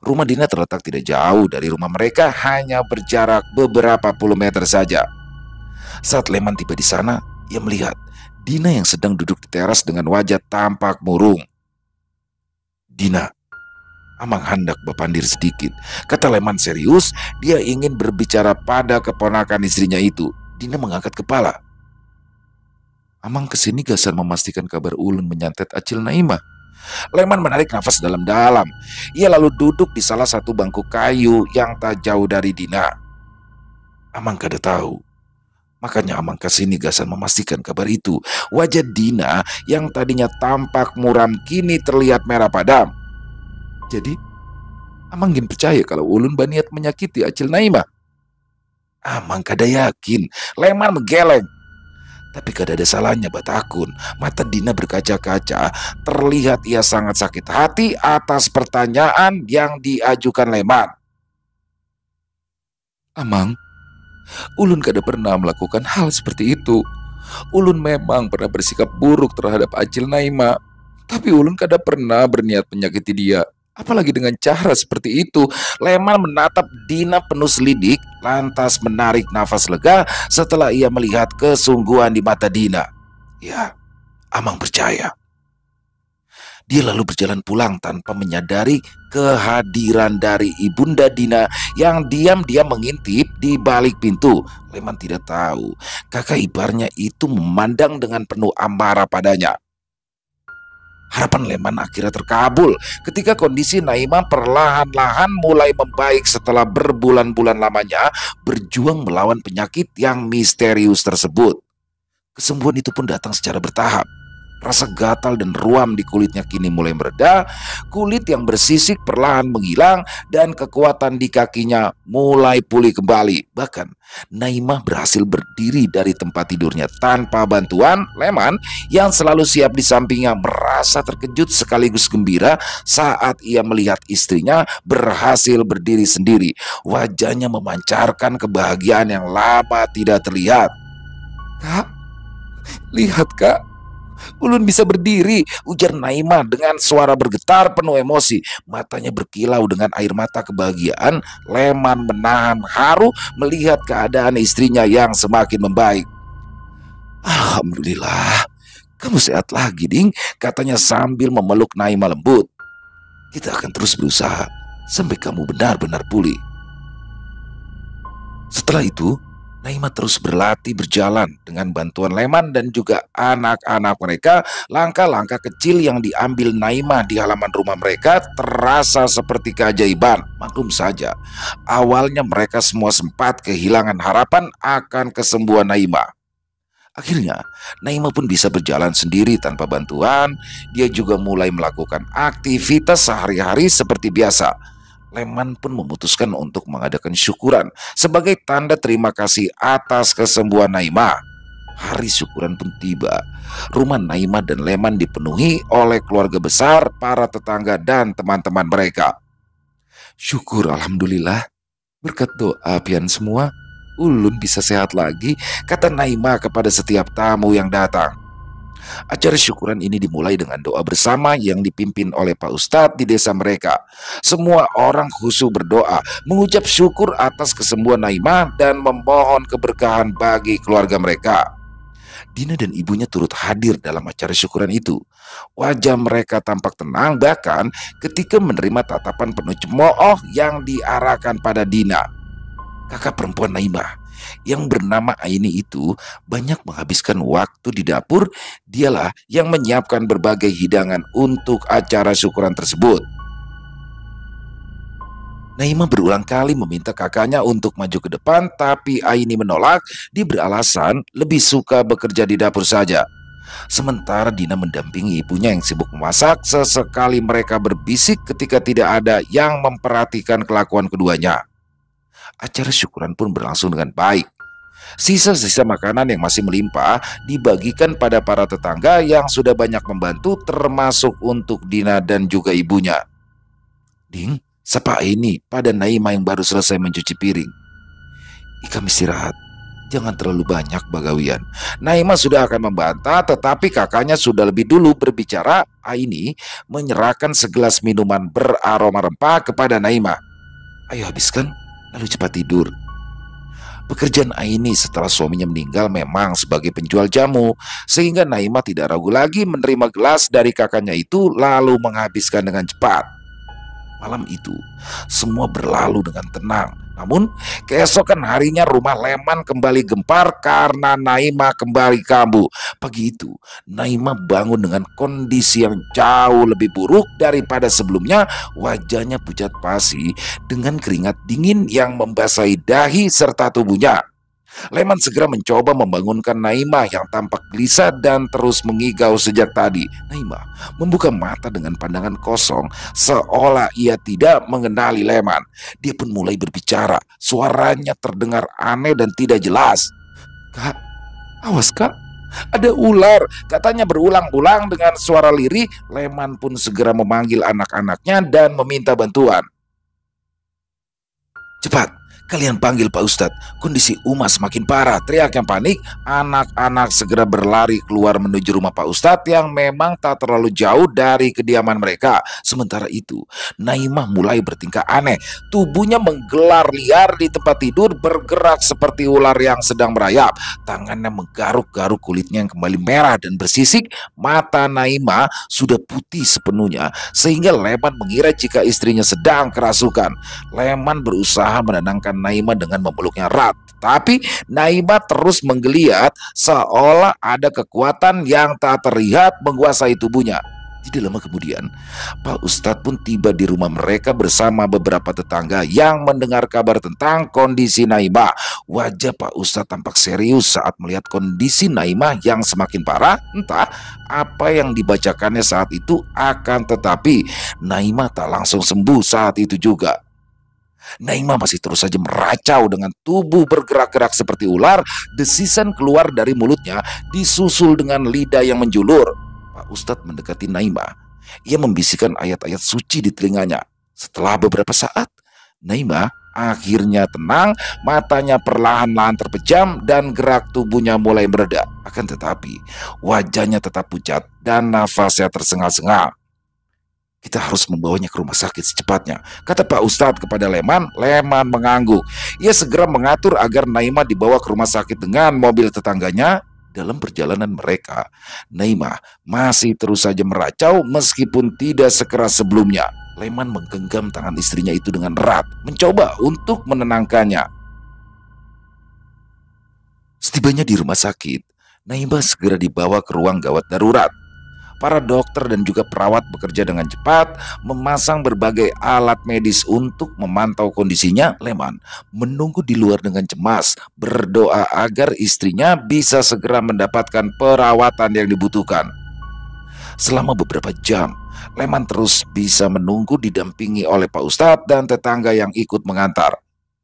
Speaker 1: Rumah Dina terletak tidak jauh dari rumah mereka, hanya berjarak beberapa puluh meter saja. Saat Leman tiba di sana, ia melihat Dina yang sedang duduk di teras dengan wajah tampak murung. "Dina, Amang hendak berpandir sedikit," kata Leman serius. Dia ingin berbicara pada keponakan istrinya itu. Dina mengangkat kepala. "Amang kesini gasar memastikan kabar ulun menyantet Acil Naima." Leman menarik nafas dalam-dalam. Ia lalu duduk di salah satu bangku kayu yang tak jauh dari Dina. "Amang kada tahu. Makanya Amang kesini gasar memastikan kabar itu." Wajah Dina yang tadinya tampak muram kini terlihat merah padam. "Jadi, Amang ingin percaya kalau ulun berniat menyakiti Acil Naima?" "Amang kada yakin." Leman menggeleng. "Tapi kada ada salahnya batakun." Mata Dina berkaca-kaca. Terlihat ia sangat sakit hati atas pertanyaan yang diajukan Leman. "Amang, ulun kada pernah melakukan hal seperti itu. Ulun memang pernah bersikap buruk terhadap Acil Naima, tapi ulun kada pernah berniat menyakiti dia, apalagi dengan cara seperti itu." Leman menatap Dina penuh selidik, lantas menarik nafas lega setelah ia melihat kesungguhan di mata Dina. "Ya, Amang percaya." Dia lalu berjalan pulang tanpa menyadari kehadiran dari ibunda Dina yang diam-diam mengintip di balik pintu. Leman tidak tahu kakak iparnya itu memandang dengan penuh amarah padanya. Harapan Leman akhirnya terkabul ketika kondisi Naima perlahan-lahan mulai membaik setelah berbulan-bulan lamanya berjuang melawan penyakit yang misterius tersebut. Kesembuhan itu pun datang secara bertahap. Rasa gatal dan ruam di kulitnya kini mulai mereda, kulit yang bersisik perlahan menghilang, dan kekuatan di kakinya mulai pulih kembali. Bahkan, Naimah berhasil berdiri dari tempat tidurnya tanpa bantuan. Leman yang selalu siap di sampingnya merasa terkejut sekaligus gembira saat ia melihat istrinya berhasil berdiri sendiri. Wajahnya memancarkan kebahagiaan yang lama tidak terlihat. "Kak, lihat kak, Ulun bisa berdiri," ujar Naimah dengan suara bergetar penuh emosi. Matanya berkilau dengan air mata kebahagiaan. Leman menahan haru melihat keadaan istrinya yang semakin membaik. "Alhamdulillah, kamu sehat lagi, Ding," katanya sambil memeluk Naimah lembut. "Kita akan terus berusaha sampai kamu benar-benar pulih." Setelah itu, Naimah terus berlatih berjalan dengan bantuan Leman dan juga anak-anak mereka. Langkah-langkah kecil yang diambil Naimah di halaman rumah mereka terasa seperti keajaiban. Maklum saja, awalnya mereka semua sempat kehilangan harapan akan kesembuhan Naimah. Akhirnya, Naimah pun bisa berjalan sendiri tanpa bantuan. Dia juga mulai melakukan aktivitas sehari-hari seperti biasa. Leman pun memutuskan untuk mengadakan syukuran sebagai tanda terima kasih atas kesembuhan Naimah. Hari syukuran pun tiba. Rumah Naimah dan Leman dipenuhi oleh keluarga besar, para tetangga, dan teman-teman mereka. "Syukur alhamdulillah, berkat doa pian semua, Ulun bisa sehat lagi," kata Naimah kepada setiap tamu yang datang. Acara syukuran ini dimulai dengan doa bersama yang dipimpin oleh Pak Ustadz di desa mereka. Semua orang khusyuk berdoa, mengucap syukur atas kesembuhan Naimah dan memohon keberkahan bagi keluarga mereka. Dina dan ibunya turut hadir dalam acara syukuran itu. Wajah mereka tampak tenang, bahkan ketika menerima tatapan penuh cemooh yang diarahkan pada Dina. Kakak perempuan Naimah yang bernama Aini itu banyak menghabiskan waktu di dapur. Dialah yang menyiapkan berbagai hidangan untuk acara syukuran tersebut. Naimah berulang kali meminta kakaknya untuk maju ke depan, tapi Aini menolak. Dia beralasan lebih suka bekerja di dapur saja. Sementara Dina mendampingi ibunya yang sibuk memasak. Sesekali mereka berbisik ketika tidak ada yang memperhatikan kelakuan keduanya. Acara syukuran pun berlangsung dengan baik. Sisa-sisa makanan yang masih melimpah dibagikan pada para tetangga yang sudah banyak membantu, termasuk untuk Dina dan juga ibunya. "Ding, sapa ini pada Naimah yang baru selesai mencuci piring. Ikam istirahat, jangan terlalu banyak bagawian." Naimah sudah akan membantah, tetapi kakaknya sudah lebih dulu berbicara. Aini menyerahkan segelas minuman beraroma rempah kepada Naimah. "Ayo habiskan, lalu cepat tidur." Pekerjaan Aini setelah suaminya meninggal memang sebagai penjual jamu, sehingga Naimah tidak ragu lagi menerima gelas dari kakaknya itu lalu menghabiskan dengan cepat. Malam itu, semua berlalu dengan tenang. Namun, keesokan harinya rumah Leman kembali gempar karena Naimah kembali kambuh. Pagi itu, Naimah bangun dengan kondisi yang jauh lebih buruk daripada sebelumnya. Wajahnya pucat pasi dengan keringat dingin yang membasahi dahi serta tubuhnya. Leman segera mencoba membangunkan Naimah yang tampak gelisah dan terus mengigau sejak tadi. Naimah membuka mata dengan pandangan kosong, seolah ia tidak mengenali Leman. Dia pun mulai berbicara. Suaranya terdengar aneh dan tidak jelas. "Kak, awas kak, ada ular," katanya berulang-ulang dengan suara lirih. Leman pun segera memanggil anak-anaknya dan meminta bantuan. "Cepat, kalian panggil Pak Ustadz, kondisi Uma semakin parah," teriak yang panik. Anak-anak segera berlari keluar menuju rumah Pak Ustadz yang memang tak terlalu jauh dari kediaman mereka. Sementara itu, Naimah mulai bertingkah aneh. Tubuhnya menggelar liar di tempat tidur, bergerak seperti ular yang sedang merayap. Tangannya menggaruk-garuk kulitnya yang kembali merah dan bersisik. Mata Naimah sudah putih sepenuhnya, sehingga Leman mengira jika istrinya sedang kerasukan. Leman berusaha menenangkan Naimah dengan memeluknya erat, tapi Naimah terus menggeliat seolah ada kekuatan yang tak terlihat menguasai tubuhnya. Tidak lama kemudian, Pak Ustadz pun tiba di rumah mereka bersama beberapa tetangga yang mendengar kabar tentang kondisi Naimah. Wajah Pak Ustadz tampak serius saat melihat kondisi Naimah yang semakin parah. Entah apa yang dibacakannya saat itu, akan tetapi Naimah tak langsung sembuh saat itu juga. Naimah masih terus saja meracau dengan tubuh bergerak-gerak seperti ular. Desisan keluar dari mulutnya disusul dengan lidah yang menjulur. Pak Ustadz mendekati Naimah. Ia membisikkan ayat-ayat suci di telinganya. Setelah beberapa saat, Naimah akhirnya tenang, matanya perlahan-lahan terpejam dan gerak tubuhnya mulai mereda. Akan tetapi, wajahnya tetap pucat dan nafasnya tersengal-sengal. Kita harus membawanya ke rumah sakit secepatnya, kata Pak Ustadz kepada Leman. Leman mengangguk. Ia segera mengatur agar Naimah dibawa ke rumah sakit dengan mobil tetangganya. Dalam perjalanan mereka, Naimah masih terus saja meracau meskipun tidak sekeras sebelumnya. Leman menggenggam tangan istrinya itu dengan erat, mencoba untuk menenangkannya. Setibanya di rumah sakit, Naimah segera dibawa ke ruang gawat darurat. Para dokter dan juga perawat bekerja dengan cepat, memasang berbagai alat medis untuk memantau kondisinya. Leman menunggu di luar dengan cemas, berdoa agar istrinya bisa segera mendapatkan perawatan yang dibutuhkan. Selama beberapa jam, Leman terus bisa menunggu didampingi oleh Pak Ustadz dan tetangga yang ikut mengantar.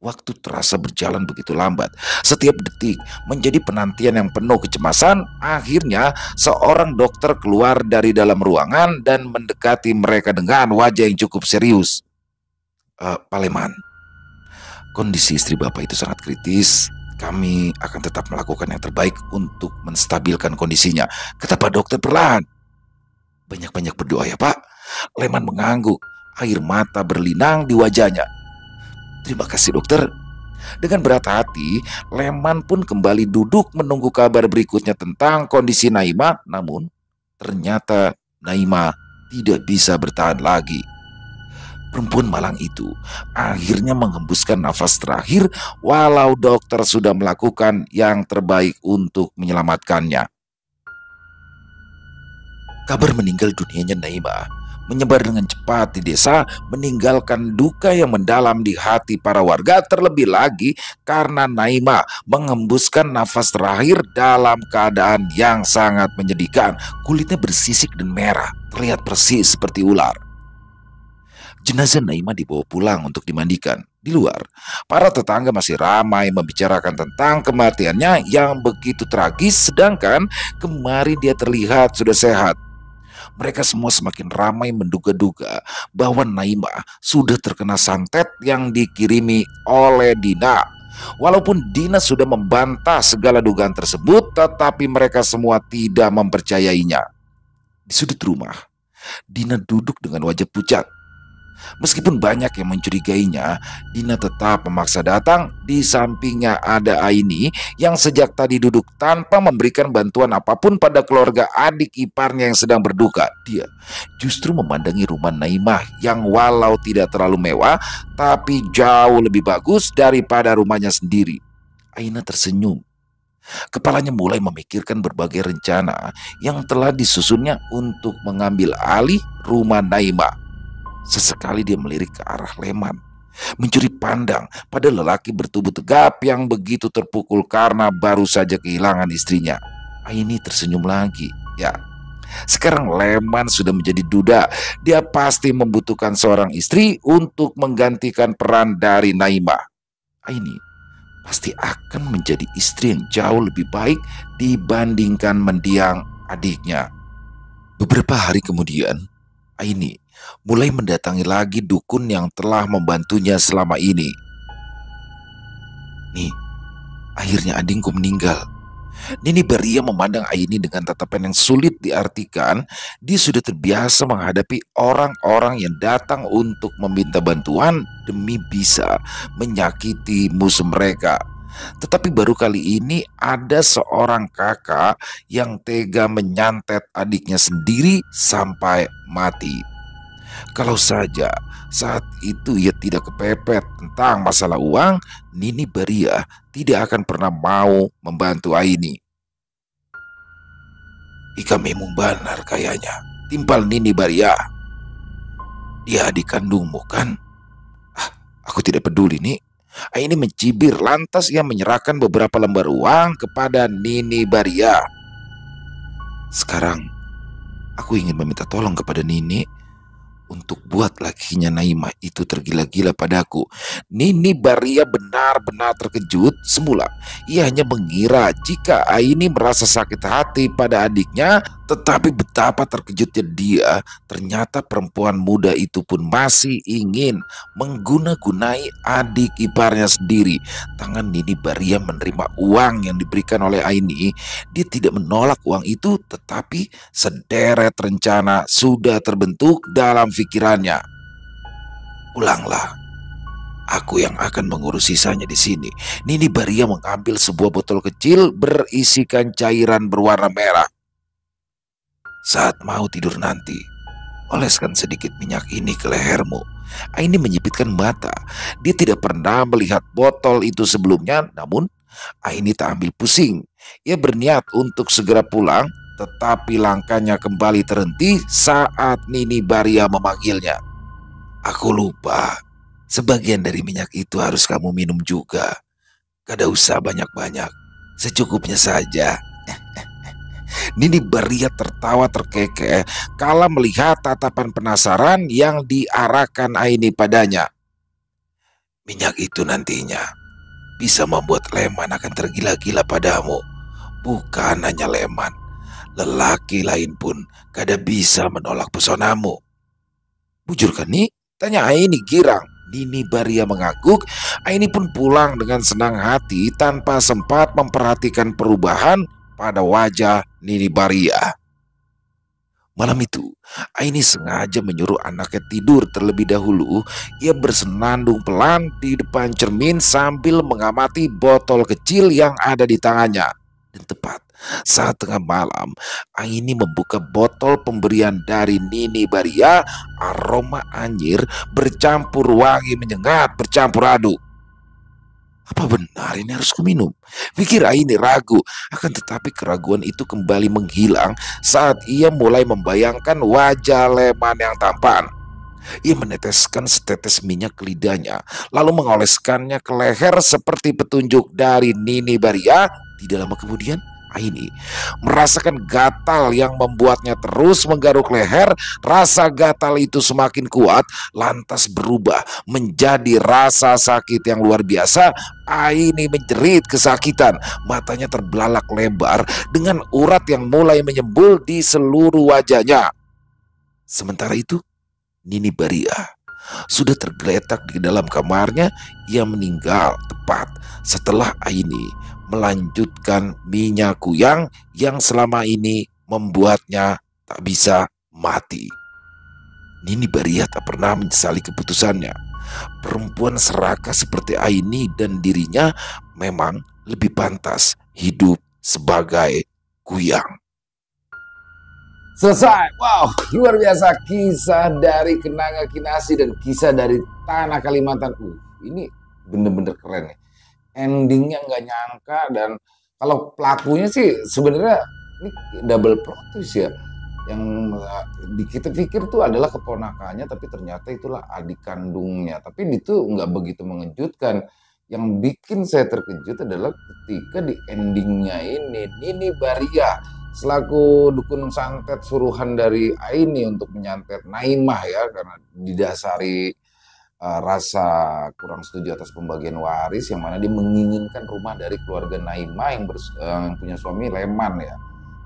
Speaker 1: Waktu terasa berjalan begitu lambat. Setiap detik menjadi penantian yang penuh kecemasan. Akhirnya seorang dokter keluar dari dalam ruangan dan mendekati mereka dengan wajah yang cukup serius. Pak Leman, kondisi istri Bapak itu sangat kritis. Kami akan tetap melakukan yang terbaik untuk menstabilkan kondisinya, kata Pak Dokter perlahan. Banyak-banyak berdoa ya Pak. Leman mengangguk, air mata berlinang di wajahnya. Terima kasih dokter. Dengan berat hati, Leman pun kembali duduk menunggu kabar berikutnya tentang kondisi Naimah. Namun, ternyata Naimah tidak bisa bertahan lagi. Perempuan malang itu akhirnya menghembuskan nafas terakhir walau dokter sudah melakukan yang terbaik untuk menyelamatkannya. Kabar meninggal dunianya Naimah menyebar dengan cepat di desa, meninggalkan duka yang mendalam di hati para warga, terlebih lagi karena Naimah menghembuskan nafas terakhir dalam keadaan yang sangat menyedihkan. Kulitnya bersisik dan merah, terlihat persis seperti ular. Jenazah Naimah dibawa pulang untuk dimandikan. Di luar, para tetangga masih ramai membicarakan tentang kematiannya yang begitu tragis, sedangkan kemarin dia terlihat sudah sehat. Mereka semua semakin ramai menduga-duga bahwa Naimah sudah terkena santet yang dikirimi oleh Dina. Walaupun Dina sudah membantah segala dugaan tersebut, tetapi mereka semua tidak mempercayainya. Di sudut rumah, Dina duduk dengan wajah pucat. Meskipun banyak yang mencurigainya, Dina tetap memaksa datang. Di sampingnya ada Aini yang sejak tadi duduk tanpa memberikan bantuan apapun pada keluarga adik iparnya yang sedang berduka. Dia justru memandangi rumah Naimah yang walau tidak terlalu mewah, tapi jauh lebih bagus daripada rumahnya sendiri. Aina tersenyum. Kepalanya mulai memikirkan berbagai rencana yang telah disusunnya untuk mengambil alih rumah Naimah. Sesekali dia melirik ke arah Leman, mencuri pandang pada lelaki bertubuh tegap yang begitu terpukul karena baru saja kehilangan istrinya. Aini tersenyum lagi. Ya, sekarang Leman sudah menjadi duda. Dia pasti membutuhkan seorang istri untuk menggantikan peran dari Naimah. Aini pasti akan menjadi istri yang jauh lebih baik dibandingkan mendiang adiknya. Beberapa hari kemudian, Aini mulai mendatangi lagi dukun yang telah membantunya selama ini. Nih, akhirnya adingku meninggal. Nini Baria memandang Aini dengan tatapan yang sulit diartikan. Dia sudah terbiasa menghadapi orang-orang yang datang untuk meminta bantuan demi bisa menyakiti musuh mereka. Tetapi baru kali ini ada seorang kakak yang tega menyantet adiknya sendiri sampai mati. Kalau saja saat itu ia tidak kepepet tentang masalah uang, Nini Baria tidak akan pernah mau membantu Aini. Ika memang benar kayaknya. timpal Nini Baria. Dia adik kandungmu kan? Ah, aku tidak peduli nih. Aini mencibir lantas ia menyerahkan beberapa lembar uang kepada Nini Baria. Sekarang aku ingin meminta tolong kepada Nini untuk buat lakinya Naimah itu tergila-gila padaku. Nini Baria benar-benar terkejut. Semula ia hanya mengira jika Aini merasa sakit hati pada adiknya, tetapi betapa terkejutnya dia. Ternyata perempuan muda itu pun masih ingin mengguna-gunai adik iparnya sendiri. Tangan Nini Baria menerima uang yang diberikan oleh Aini. Dia tidak menolak uang itu, tetapi sederet rencana sudah terbentuk dalam pikirannya. Pulanglah, aku yang akan mengurus sisanya di sini. Nini Baria mengambil sebuah botol kecil berisikan cairan berwarna merah. Saat mau tidur nanti, oleskan sedikit minyak ini ke lehermu. Aini menyipitkan mata. Dia tidak pernah melihat botol itu sebelumnya, namun Aini tak ambil pusing. Ia berniat untuk segera pulang, tetapi langkahnya kembali terhenti saat Nini Baria memanggilnya. Aku lupa, sebagian dari minyak itu harus kamu minum juga. Kada usah banyak-banyak, secukupnya saja. Nini Baria tertawa terkekeh kala melihat tatapan penasaran yang diarahkan Aini padanya. Minyak itu nantinya bisa membuat Leman akan tergila-gila padamu. Bukan hanya Leman, lelaki lain pun kada bisa menolak pesonamu. Bujur kan nih? Tanya Aini girang. Nini Baria mengangguk. Aini pun pulang dengan senang hati tanpa sempat memperhatikan perubahan pada wajah Nini Baria. Malam itu, Aini sengaja menyuruh anaknya tidur terlebih dahulu. Ia bersenandung pelan di depan cermin sambil mengamati botol kecil yang ada di tangannya. Dan tepat saat tengah malam, Aini membuka botol pemberian dari Nini Baria. Aroma anyir bercampur wangi menyengat bercampur aduk. Apa benar ini harus kuminum? Pikir Aini ragu, akan tetapi keraguan itu kembali menghilang saat ia mulai membayangkan wajah Leman yang tampan. Ia meneteskan setetes minyak ke lidahnya, lalu mengoleskannya ke leher seperti petunjuk dari Nini Baria. Tidak lama kemudian, Aini merasakan gatal yang membuatnya terus menggaruk leher. Rasa gatal itu semakin kuat, lantas berubah menjadi rasa sakit yang luar biasa. Aini menjerit kesakitan, matanya terbelalak lebar dengan urat yang mulai menyembul di seluruh wajahnya. Sementara itu, Nini Baria sudah tergeletak di dalam kamarnya. Ia meninggal tepat setelah Aini melanjutkan minyak kuyang yang selama ini membuatnya tak bisa mati. Nini Baria tak pernah menyesali keputusannya. Perempuan serakah seperti Aini dan dirinya memang lebih pantas hidup sebagai kuyang. Selesai. Wow, luar biasa kisah dari Kenanga Kinasi dan kisah dari Tanah Kalimantan. Ini bener-bener keren nih. Endingnya nggak nyangka, dan kalau pelakunya sih sebenarnya ini double plot twist ya. Yang kita pikir tuh adalah keponakannya, tapi ternyata itulah adik kandungnya. Tapi itu nggak begitu mengejutkan. Yang bikin saya terkejut adalah ketika di endingnya ini Nini Baria selaku dukun santet suruhan dari Aini untuk menyantet Naimah ya, karena didasari rasa kurang setuju atas pembagian waris, yang mana dia menginginkan rumah dari keluarga Naimah yang punya suami Leman ya.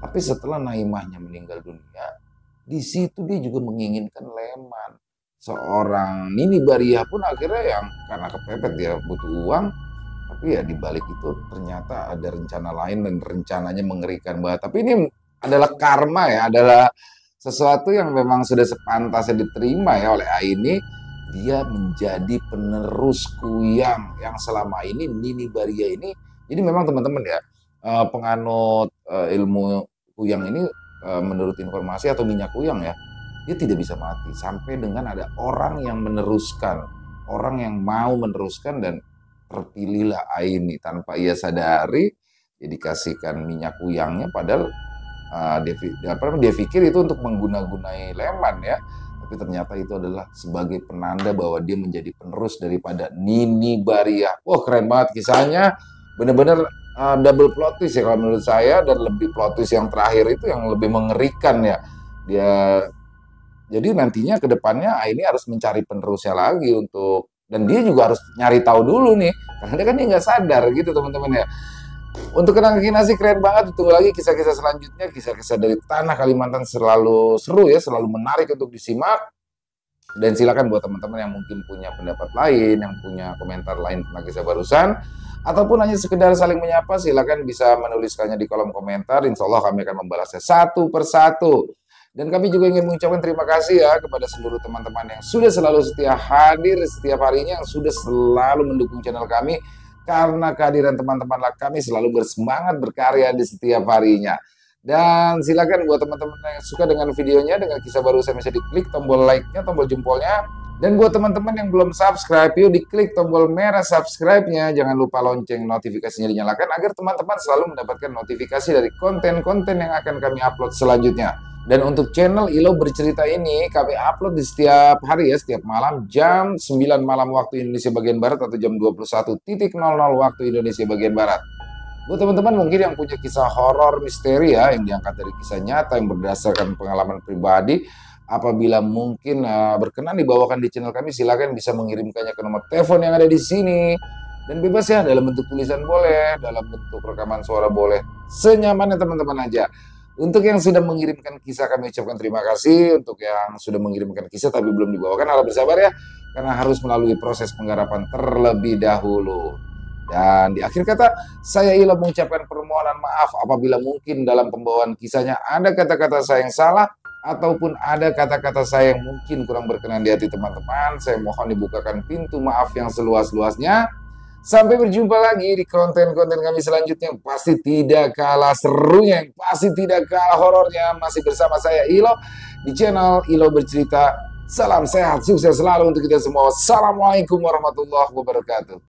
Speaker 1: Tapi setelah Naimahnya meninggal dunia, di situ dia juga menginginkan Leman. Seorang Nini Baria pun akhirnya yang karena kepepet dia butuh uang, tapi ya dibalik itu ternyata ada rencana lain dan rencananya mengerikan banget. Tapi ini adalah karma ya, adalah sesuatu yang memang sudah sepantasnya diterima ya oleh Aini. Dia menjadi penerus kuyang yang selama ini Nini Baria ini. Jadi memang teman-teman ya, penganut ilmu kuyang ini menurut informasi atau minyak kuyang ya, dia tidak bisa mati sampai dengan ada orang yang meneruskan, orang yang mau meneruskan, dan terpilihlah Aini tanpa ia sadari. Dia dikasihkan minyak kuyangnya, padahal dia pikir itu untuk mengguna-gunai Leman ya, tapi ternyata itu adalah sebagai penanda bahwa dia menjadi penerus daripada Nini Bariah. Wah, keren banget kisahnya, bener-bener double plot twist ya kalau menurut saya, dan lebih plot twist yang terakhir itu yang lebih mengerikan ya. Jadi nantinya ke depannya Aini harus mencari penerusnya lagi dan dia juga harus nyari tahu dulu nih, karena dia nggak sadar gitu teman-teman ya. Untuk kenang kinasi keren banget, tunggu lagi kisah-kisah selanjutnya, kisah-kisah dari tanah Kalimantan selalu seru ya, selalu menarik untuk disimak. Dan silakan buat teman-teman yang mungkin punya pendapat lain, yang punya komentar lain tentang kisah barusan, ataupun hanya sekedar saling menyapa, silakan bisa menuliskannya di kolom komentar. Insya Allah kami akan membalasnya satu persatu. Dan kami juga ingin mengucapkan terima kasih ya kepada seluruh teman-teman yang sudah selalu setia hadir setiap harinya, yang sudah selalu mendukung channel kami. Karena kehadiran teman-teman kami selalu bersemangat berkarya di setiap harinya. Dan silakan buat teman-teman yang suka dengan videonya, dengan kisah baru saya bisa diklik tombol like-nya, tombol jempolnya. Dan buat teman-teman yang belum subscribe, yuk diklik tombol merah subscribe-nya. Jangan lupa lonceng notifikasinya dinyalakan agar teman-teman selalu mendapatkan notifikasi dari konten-konten yang akan kami upload selanjutnya. Dan untuk channel Ilo Bercerita ini kami upload di setiap hari ya, setiap malam jam 9 malam waktu Indonesia bagian Barat atau jam 21.00 waktu Indonesia bagian Barat. Buat teman-teman mungkin yang punya kisah horor misteri ya, yang diangkat dari kisah nyata yang berdasarkan pengalaman pribadi, apabila mungkin berkenan dibawakan di channel kami, silakan bisa mengirimkannya ke nomor telepon yang ada di sini. Dan bebas ya, dalam bentuk tulisan boleh, dalam bentuk rekaman suara boleh, senyamannya teman-teman aja. Untuk yang sudah mengirimkan kisah kami ucapkan terima kasih. Untuk yang sudah mengirimkan kisah tapi belum dibawakan, harap bersabar ya, karena harus melalui proses penggarapan terlebih dahulu. Dan di akhir kata, saya Ilo mengucapkan permohonan maaf apabila mungkin dalam pembawaan kisahnya ada kata-kata saya yang salah, ataupun ada kata-kata saya yang mungkin kurang berkenan di hati teman-teman. Saya mohon dibukakan pintu maaf yang seluas-luasnya. Sampai berjumpa lagi di konten-konten kami selanjutnya, yang pasti tidak kalah serunya, yang pasti tidak kalah horornya. Masih bersama saya Ilo di channel Ilo Bercerita. Salam sehat, sukses selalu untuk kita semua. Assalamualaikum warahmatullahi wabarakatuh.